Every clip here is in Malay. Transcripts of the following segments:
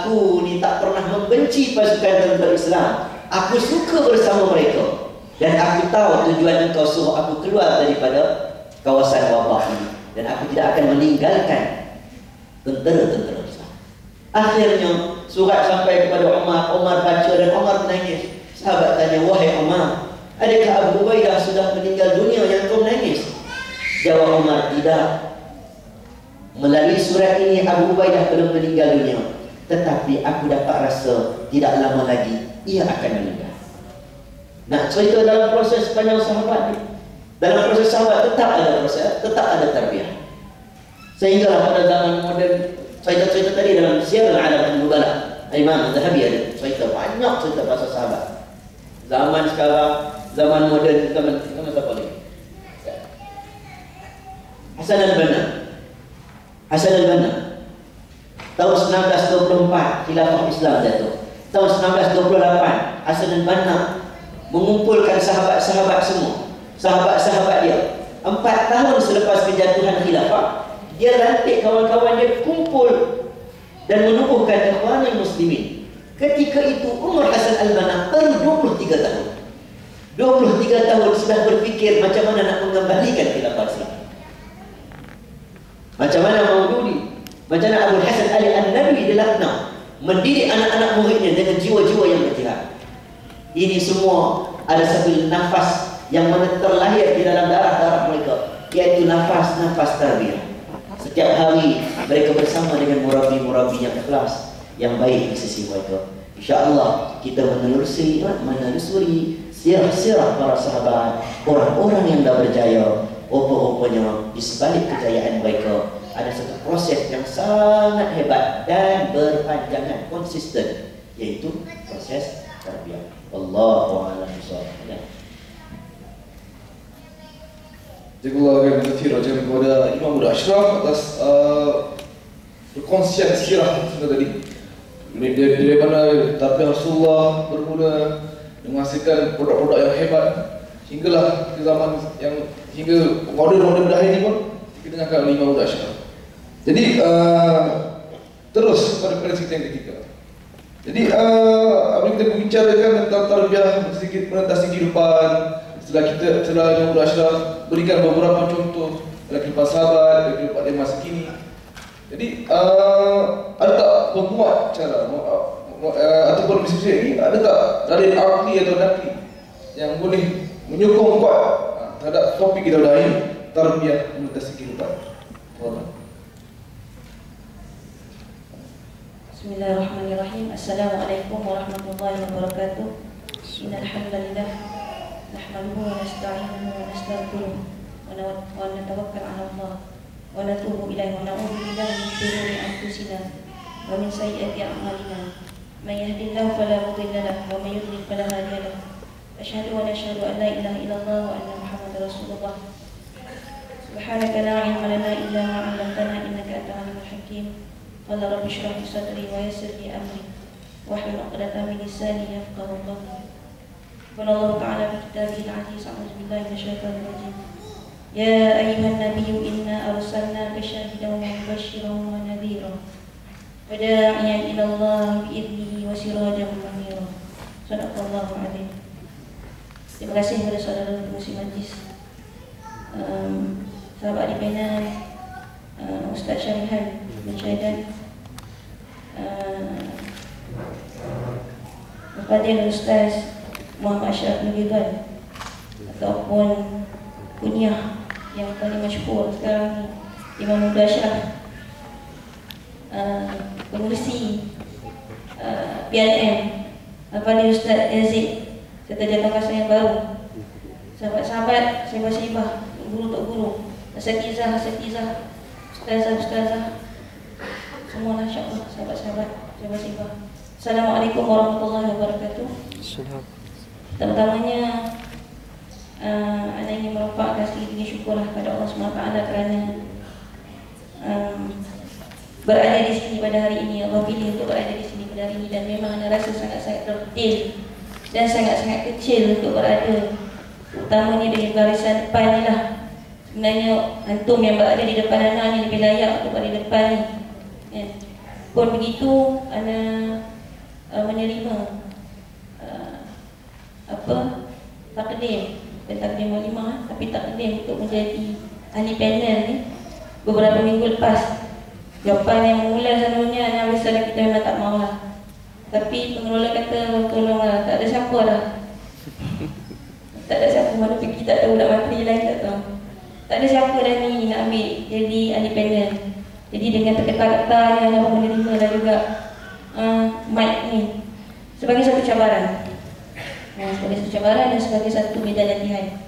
aku ni tak pernah membenci pasukan tentera Islam. Aku suka bersama mereka. Dan aku tahu tujuan engkau suruh aku keluar daripada kawasan wabah ini. Dan aku tidak akan meninggalkan tentera-tentera Islam. Akhirnya surat sampai kepada Umar. Umar baca dan Umar menangis. Sahabat tanya, wahai Umar, adakah Abu Ubaidah sudah meninggal dunia yang kau menangis? Jawab Umar, tidak. Melalui surat ini Abu Ubaidah belum meninggal dunia, tetapi aku dapat rasa tidak lama lagi ia akan meninggal. Nak cerita dalam proses sepanjang sahabat ni, dalam proses sahabat tetap ada proses, tetap ada tarbiyah. Sehinggalah pada zaman moden, cerita-cerita tadi dalam Syiar Al-Alam An-Nubala, Imam Az-Zahabi ada cerita, banyak cerita pasal sahabat. Zaman sekarang, zaman moden, zaman siapa lagi? Hasan Al-Banna. Hasan Al-Banna tahun 1924 khilafah Islam jatuh. Tahun 1928 Hasan Al-Banna mengumpulkan sahabat-sahabat semua, sahabat-sahabat dia. 4 tahun selepas kejatuhan khilafah, dia lantik kawan-kawan dia kumpul dan menubuhkan Ikhwanul Muslimin. Ketika itu umur Hasan Al-Banna baru 23 tahun. 23 tahun sudah berfikir macam mana nak mengembalikan khilafah Islam. Macam mana Maududi, macam mana Abu Hasan Ali An-Nabi di Lucknow mendidik anak-anak muridnya dengan jiwa-jiwa yang berjihad. Ini semua ada satu nafas yang mana terlahir di dalam darah-darah mereka, yaitu nafas-nafas tarbiyah. Setiap hari mereka bersama dengan murabi-murabi yang ikhlas, yang baik di sisi mereka. InsyaAllah kita menelusuri sirah-sirah para sahabat, orang-orang yang dah berjaya. Rupa-rupanya di sebalik kejayaan mereka ada satu proses yang sangat hebat dan berpanjangan, konsisten, yaitu proses tarbiyah. Wallahu a'lam bishawab. Jazakallahu khairan katsiran kepada Imam Muda Ashraf atas perkongsian sirah kita tadi. Dari mana tarbiyah Rasulullah bermula menghasilkan produk-produk yang hebat hinggalah ke zaman yang hingga model-model dah ini pun kita dengarkan oleh Imam Muda Ashraf. Jadi terus pada cerita yang ketiga. Jadi apabila kita membicarakan tentang tarbiyah sedikit menentasi kehidupan, setelah Imam Muda Ashraf berikan beberapa contoh dalam kehidupan sahabat, dalam kehidupan di masa kini. Jadi ada tak pembuat cara ataupun bisnis ini, ada tak dalil akli atau nakli yang boleh menyokong kuat terhadap topik kita dah ini, tarbiyah menentasi kehidupan? Bismillahirrahmanirrahim. Assalamualaikum warahmatullahi wabarakatuh. Innal hamdalillah nahmaduhu wa nasta'inuhu wa nastaghfiruh wa natawakkal 'ala Allah wa natubu ilaihi wa na'udzu billahi min shururi anfusina wa min sayyiati a'malina. May yahdihillahu fala mudilla lahu wa may yudlil fala hadiya lahu. Asyhadu wa nashhadu an la ilaha illallah wa anna Muhammadar Rasulullah. Subhanaka la ilma lana illa ma 'allamtana innaka antal alimul hakim. Qala rabbi shrah li sadri wa yassir li amri wahlul 'uqdatam min lisani yafqahu qawli. Qala Allah ta'ala fi kitabihi al-'aziz, a'udzu billahi minasyaitonir rajim. Ya ayyuhan nabiyyu inna arsalnaka syahidan wa mubasysyiran wa nadhiran wa da'iyan ila Allah bi idnihi wa sirajan munira. Shadaqallahu 'azim. Terima kasih kepada saudara pengurusi majlis, sahabat di Penang, Ustaz Syarihan bin Syaidan, Al-Fadhil Ustaz Muhammad Ashraf bin Ridwan, ataupun kunyah yang paling masyhur sekarang ni, Imam Muda Ashraf, pengurusi PNM, Al-Fadhil Ustaz Yazid, serta jawatan yang baru, sahabat-sahabat, sibah-sibah, guru tok guru, asatizah, ustazah, semualah insya-Allah, sahabat-sahabat, sibah-sibah. Assalamualaikum warahmatullahi wabarakatuh. Pertama-tamanya anda ingin merapatkan sedikit syukurlah kepada Allah SWT kerana berada di sini pada hari ini. Allah pilih untuk berada di sini pada hari ini, dan memang anda rasa sangat-sangat tertil dan sangat-sangat kecil untuk berada, utamanya di barisan depan ni lah. Sebenarnya antum yang berada di depan anak ni lebih layak untuk berada di depan ni, kan? Pun begitu, ana menerima takdim, bukan takdim walimah, tapi takdim untuk menjadi ahli panel ni beberapa minggu lepas. Jawapan yang mula selalunya, ana biasalah kita memang tak mahu lah. Tapi pengelola kata, tolonglah, tak ada siapa lah. Tak ada siapa, mana pergi tak tahu, nak menteri lain tak tahu. Tak ada siapa dah ni nak ambil jadi ahli panel. Jadi dengan terketar-ketarnya, ana pun menerima dah juga mic ni sebagai satu cabaran. Sebagai satu cabaran dan sebagai satu medan latihan.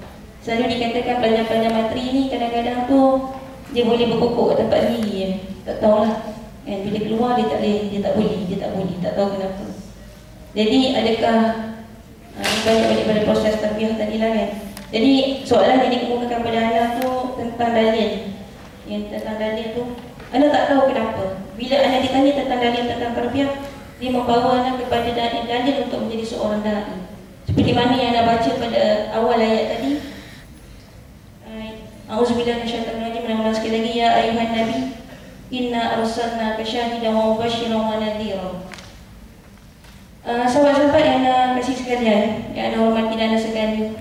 Selalu dikatakan pelajar-pelajar materi ni kadang-kadang tu dia boleh berkokok kat tempat sendiri ya. Tak tahulah kan, bila keluar dia tak boleh, dia tak boleh, tak tahu kenapa. Jadi adakah banyak daripada proses tarbiyah tadi lah kan. Jadi soalan yang dikemukakan pada anda tu tentang dalil. Yang tentang dalil tu anda tak tahu kenapa. Bila anda ditanya tentang dalil tentang tarbiyah, dia membawa anda kepada dalil untuk menjadi seorang dai. Seperti mana yang anda baca pada awal ayat tadi. Auzubillahi minasyaitonir rajim. Mengulang sekali lagi, ya ayuhan nabi, inna arsalnaka syahidan wa mubasysyiran wa nadhira. Sahabat-sahabat yang anda kasih sekalian, yang anda hormati dan anda sekalian,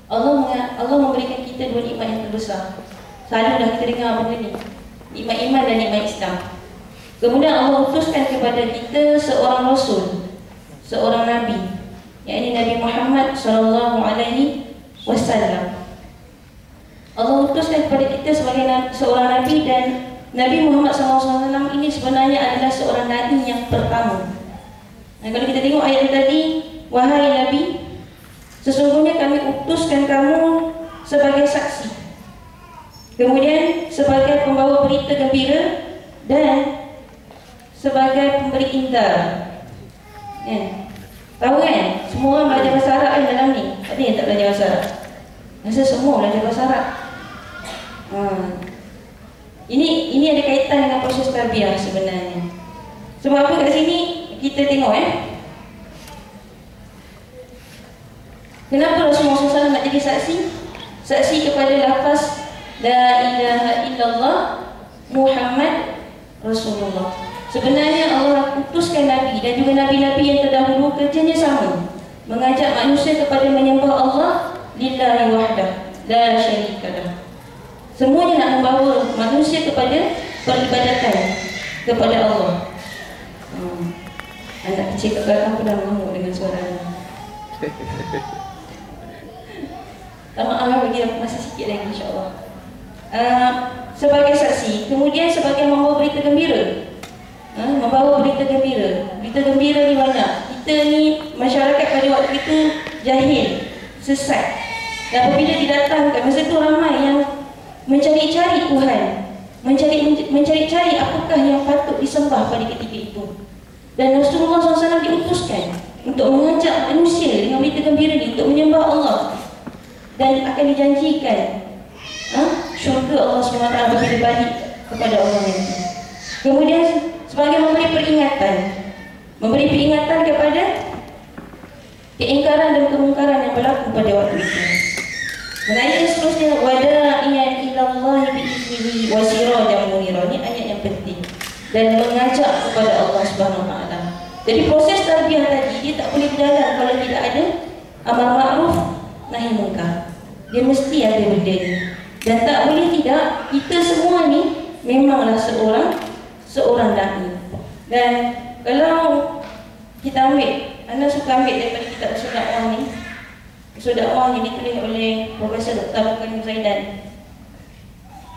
Allah memberikan kita dua nikmat yang terbesar. Selalu dah kita dengar benda ni, nikmat iman dan nikmat Islam. Kemudian Allah utuskan kepada kita seorang rasul, seorang nabi, yakni Nabi Muhammad sallallahu alaihi wasallam. Allah utuskan kepada kita sebagai seorang nabi, dan Nabi Muhammad sallallahu alaihi wasallam ini sebenarnya adalah seorang nabi yang pertama. Dan kalau kita tengok ayat tadi, wahai nabi, sesungguhnya kami utuskan kamu sebagai saksi, kemudian sebagai pembawa berita gembira, dan sebagai pemberi indar. Tahu kan? Semua orang belajar bahasa Arab kan dalam ni? Ada yang tak belajar bahasa Arab? Rasa semua belajar bahasa Arab. Ini ada kaitan dengan proses tarbiyah sebenarnya. Sebab apa kat sini kita tengok kenapa Rasulullah SAW nak jadi saksi? Saksi kepada lafaz La ilaha illallah Muhammad Rasulullah. Sebenarnya Allah utuskan Nabi dan juga Nabi-Nabi yang terdahulu kerjanya sama, mengajak manusia kepada menyembah Allah lillahi wahdah la syarikalah. Semuanya nak membawa manusia kepada peribadatan kepada Allah. Anak kecil kat belakang pun dah mengamuk dengan suaranya. Maaf bagi aku masih sikit lagi insyaAllah. Sebagai saksi, kemudian sebagai membawa berita gembira. Membawa berita gembira. Berita gembira ni banyak. Kita ni masyarakat pada waktu itu jahil, sesat. Dan apabila didatangkan, masa tu ramai yang mencari-cari Tuhan, mencari-cari apakah yang patut disembah pada ketika itu. Dan Rasulullah SAW diutuskan untuk mengajak manusia dengan berita gembira ni untuk menyembah Allah, dan akan dijanjikan syurga Allah SWT berbalik balik kepada orang itu. Kemudian sebagai memberi peringatan kepada keingkaran dan kemungkaran yang berlaku pada waktu itu. Dan ayat yang seterusnya, wada'iyan ilallahi bi'iznihi wa sirajan munira. Ini ayat yang penting, dan mengajak kepada Allah Subhanahu wa taala. Jadi proses tarbiyah tadi dia tak boleh berjalan kalau tidak ada amar ma'ruf nahi munkar. Dia mesti ada benda ni. Dan tak boleh tidak, kita semua ni memanglah seorang dai. Dan kalau kita ambil, anda suka ambil daripada kitab usul dakwah ni. Usul dakwah ni ditulis oleh Profesor Dr. Abdul Zaidan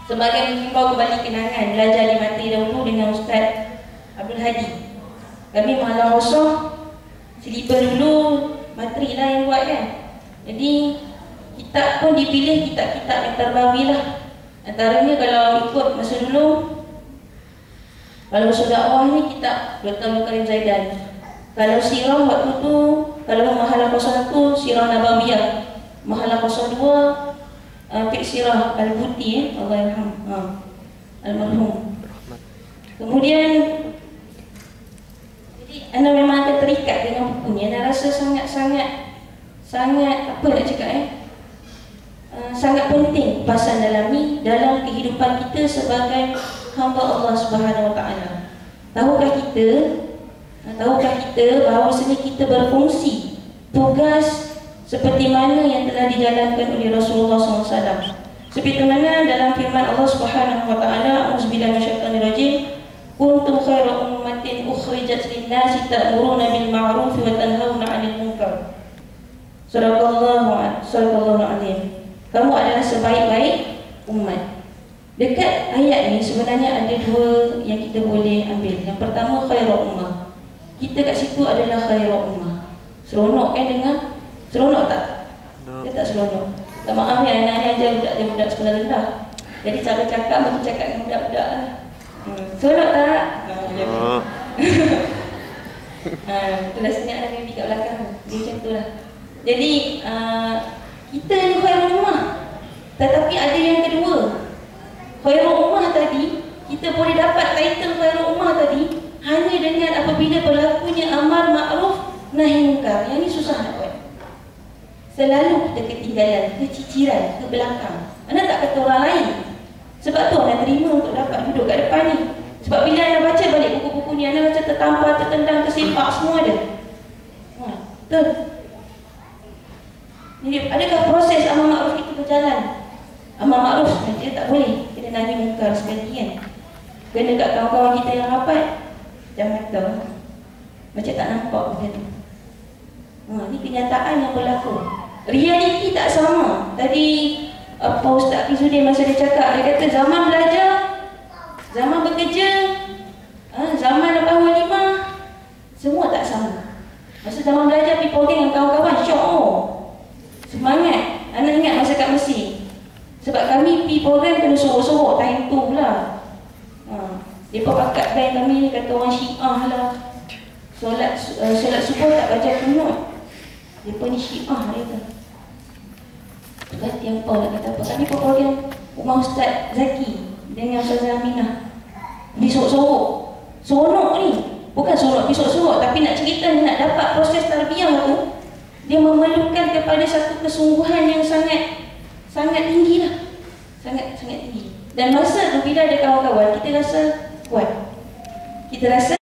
sebagai menghimbau kembali kenangan belajar di materi dahulu dengan Ustaz Abdul Hadi. Kami malam kosong, seliber dulu, materi lah yang buat kan. Jadi kitab pun dipilih kitab-kitab yang terbawi lah. Antaranya kalau ikut masa dulu, kalau usul dakwah ni kitab Dr. Abdul Karim Zaidan. Kalau sirah waktu tu, kalau mahalah 01 sirah Nabawiyah, mahalah 02 fiqh sirah Al-Buti, Allahyarham, almarhum. Kemudian jadi anda memang akan terikat dengan buku ni. Anda rasa sangat apa nak cakap sangat penting pasan dalami dalam kehidupan kita sebagai hamba Allah Subhanahu wa taala. Tahukah kita bahawasanya kita berfungsi tugas seperti mana yang telah dijalankan oleh Rasulullah SAW. Seperti mana dalam firman Allah Subhanahu wa taala, "A'udzubillahi minasyaitonir rajim. Kuntum khairu ummatin ukhrijat lin-nasi ta'muruna bil ma'ruf wa tanhauna 'anil munkar." Sadaqallahu a'lim. Kamu adalah sebaik-baik umat. Dekat ayat ni sebenarnya ada dua yang kita boleh ambil. Yang pertama, khairu ummah. Kita kat situ adalah khairu ummah. Seronok kan dengar? Seronok tak? Dia tak seronok. Tak maaf ya, anak ni ajar budak sekolah rendah. Jadi cara cakap macam cakap dengan budak-budak lah. Seronok tak? Itulah senyap dan baby kat belakang. Dia macam tu lah. Jadi kita ni khairul ummah. Tetapi ada yang kedua. Khairul ummah tadi, kita boleh dapat title khairul ummah tadi hanya dengan apabila berlakunya amar ma'ruf nahi munkar. Yang ni susah nak buat. Selalu kita ketinggalan, keciciran, ke belakang. Mana tak kata orang lain. Sebab tu orang terima untuk dapat duduk kat depan ni. Sebab bila anda baca balik buku-buku ni, anda macam tertampar, tertendang, tersepak, semua ada. Betul. Jadi adakah proses amar ma'ruf itu berjalan? Amar ma'ruf dia tak boleh. Kena nahi munkar sekali kan. Kena kat kawan-kawan kita yang rapat. Jangan tahu. Macam tak nampak macam tu. Ini kenyataan yang berlaku. Realiti tak sama. Tadi Ustaz Izzuddin masa dia cakap, dia kata zaman belajar, zaman bekerja, zaman lepas walimah, semua tak sama. Masa zaman belajar pergi program dengan kawan-kawan, syok. Semangat. Anak ingat masa kat Mesir. Sebab kami pergi program kena sorok-sorok time tu pula. Mereka pakat band kami ni, kata orang Syiah lah. Solat subuh tak baca kunut. Mereka ni Syiah dia tu. Berarti apa nak kata apa. Kami program rumah Ustaz Zaki dengan Ustazah Aminah. Pergi sorok-sorok. Seronok ni. Bukan seronok pergi sorok-sorok, tapi nak cerita nak dapat proses tarbiyah tu, dia memerlukan kepada satu kesungguhan yang sangat tinggi lah. Sangat tinggi. Dan masa tu bila ada kawan-kawan, kita rasa kuat. Kita rasa